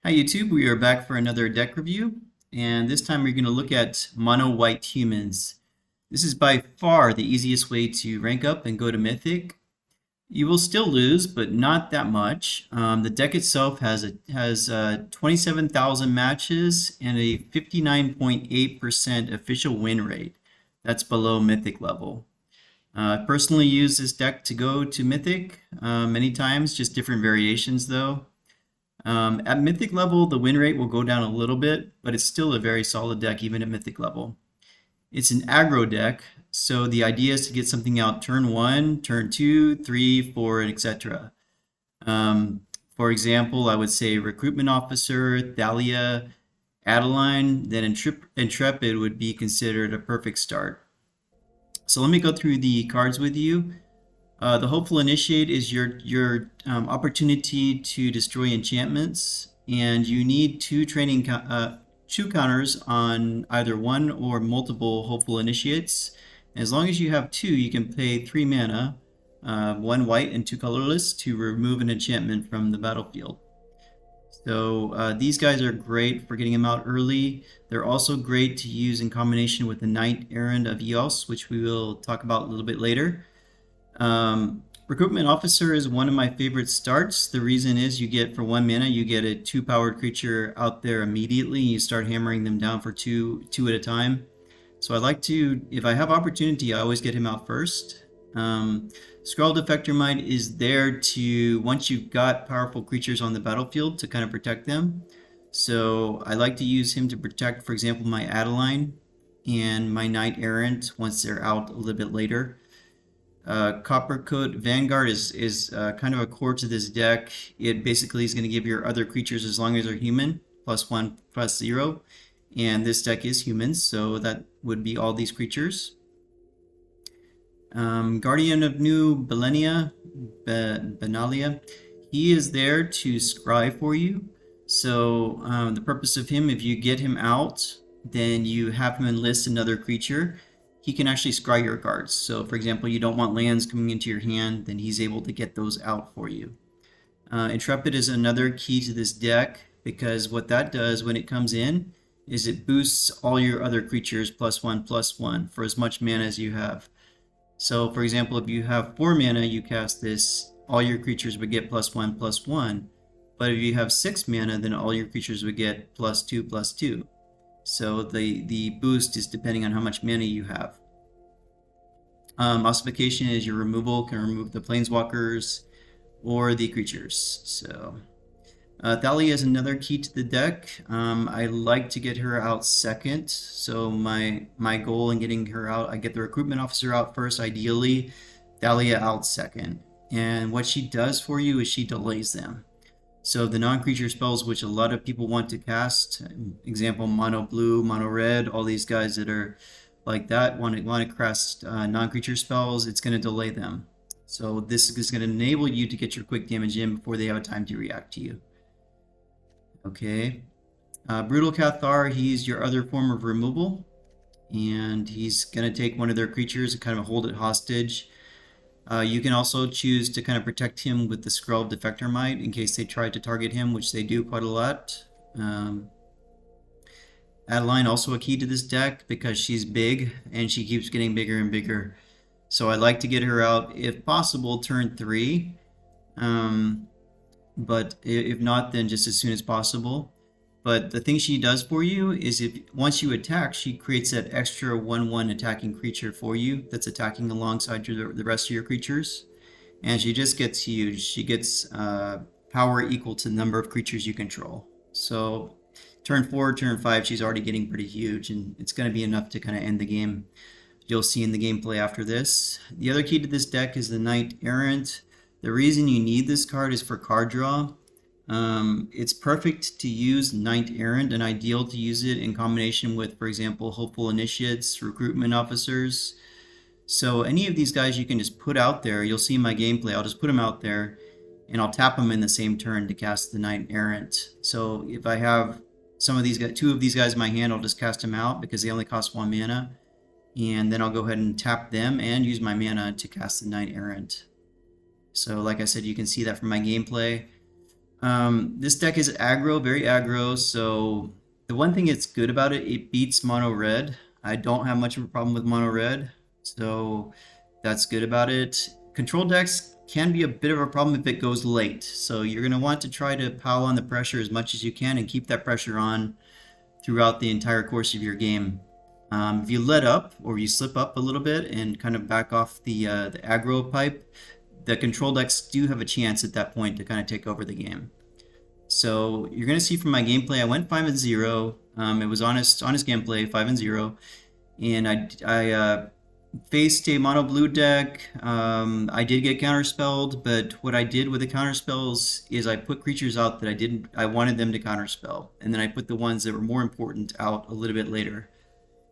Hi YouTube, we are back for another deck review, and this time we're going to look at mono white humans. This is by far the easiest way to rank up and go to Mythic. You will still lose, but not that much. The deck itself has 27,000 matches and a 59.8% official win rate. That's below Mythic level. I personally use this deck to go to Mythic many times, just different variations though. At Mythic level, the win rate will go down a little bit, but it's still a very solid deck even at Mythic level. It's an aggro deck, so the idea is to get something out turn 1, turn 2, 3, 4, and etc. For example, I would say Recruitment Officer, Thalia, Adeline, then Intrepid would be considered a perfect start. So let me go through the cards with you. The Hopeful Initiate is your opportunity to destroy enchantments, and you need two counters on either one or multiple Hopeful Initiates. As long as you have two, you can pay 3 mana, 1 white and 2 colorless, to remove an enchantment from the battlefield. So these guys are great for getting them out early. They're also great to use in combination with the Knight-Errant of EOS, which we will talk about a little bit later. Recruitment Officer is one of my favorite starts. The reason is you get, for 1 mana, you get a 2-powered creature out there immediately. You start hammering them down for two at a time. So I like to, if I have opportunity, I always get him out first. Skrull Defector Might is there to, once you've got powerful creatures on the battlefield, to kind of protect them. So I like to use him to protect, for example, my Adeline and my Knight-Errant once they're out a little bit later. Coppercoat Vanguard is kind of a core to this deck. It basically is going to give your other creatures, as long as they're human, +1, +0. And this deck is humans, so that would be all these creatures. Guardian of New Benalia, he is there to scry for you. So the purpose of him, if you get him out, then you have him enlist another creature. He can actually scry your cards. So for example, you don't want lands coming into your hand, then he's able to get those out for you. Intrepid is another key to this deck, because what that does when it comes in is it boosts all your other creatures +1/+1 for as much mana as you have. So for example, if you have 4 mana, you cast this, all your creatures would get +1/+1. But if you have 6 mana, then all your creatures would get +2/+2. So the boost is depending on how much mana you have. Ossification is your removal, can remove the planeswalkers or the creatures. So Thalia is another key to the deck. I like to get her out second. So my goal in getting her out, I get the Recruitment Officer out first, ideally, Thalia out second. And what she does for you is she delays them. So the non-creature spells which a lot of people want to cast, example mono blue, mono red, all these guys that are like that want to cast non-creature spells, it's going to delay them. So this is going to enable you to get your quick damage in before they have time to react to you. Okay, Brutal Cathar, he's your other form of removal, and he's going to take one of their creatures and kind of hold it hostage. You can also choose to kind of protect him with the Skrull Defector Might in case they try to target him, which they do quite a lot. Adeline also a key to this deck because she's big and she keeps getting bigger and bigger. So I like to get her out, if possible, turn 3. But if not, then just as soon as possible. But the thing she does for you is, if once you attack, she creates that extra 1/1 attacking creature for you that's attacking alongside the rest of your creatures. And she just gets huge. She gets power equal to the number of creatures you control. So turn 4, turn 5, she's already getting pretty huge, and it's going to be enough to kind of end the game. You'll see in the gameplay after this. The other key to this deck is the Knight-Errant. The reason you need this card is for card draw. It's perfect to use Knight-Errant and ideal to use it in combination with, for example, Hopeful Initiates, Recruitment Officers. So any of these guys you can just put out there. You'll see in my gameplay, I'll just put them out there and I'll tap them in the same turn to cast the Knight-Errant. So if I have some of these guys, 2 of these guys in my hand, I'll just cast them out because they only cost 1 mana. And then I'll go ahead and tap them and use my mana to cast the Knight-Errant. So like I said, you can see that from my gameplay. This deck is aggro, very aggro, so the one thing that's good about it, it beats mono red. I don't have much of a problem with mono red, so that's good about it. Control decks can be a bit of a problem if it goes late, so you're going to want to try to pile on the pressure as much as you can and keep that pressure on throughout the entire course of your game. If you let up or you slip up a little bit and kind of back off the aggro pipe, the control decks do have a chance at that point to kind of take over the game. So you're going to see from my gameplay, I went 5-0. It was honest gameplay, 5-0, and I faced a mono blue deck. I did get counterspelled, but what I did with the counterspells is I put creatures out that I wanted them to counterspell, and then I put the ones that were more important out a little bit later.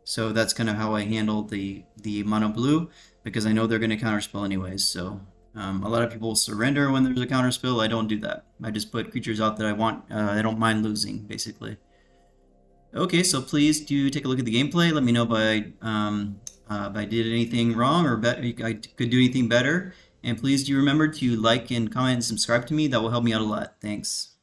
So that's kind of how I handled the mono blue, because I know they're going to counterspell anyways. So a lot of people surrender when there's a counterspell. I don't do that. I just put creatures out that I want. I don't mind losing, basically. Okay, so please do take a look at the gameplay. Let me know if I did anything wrong or I could do anything better. And please do remember to like and comment and subscribe to me. That will help me out a lot. Thanks.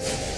you.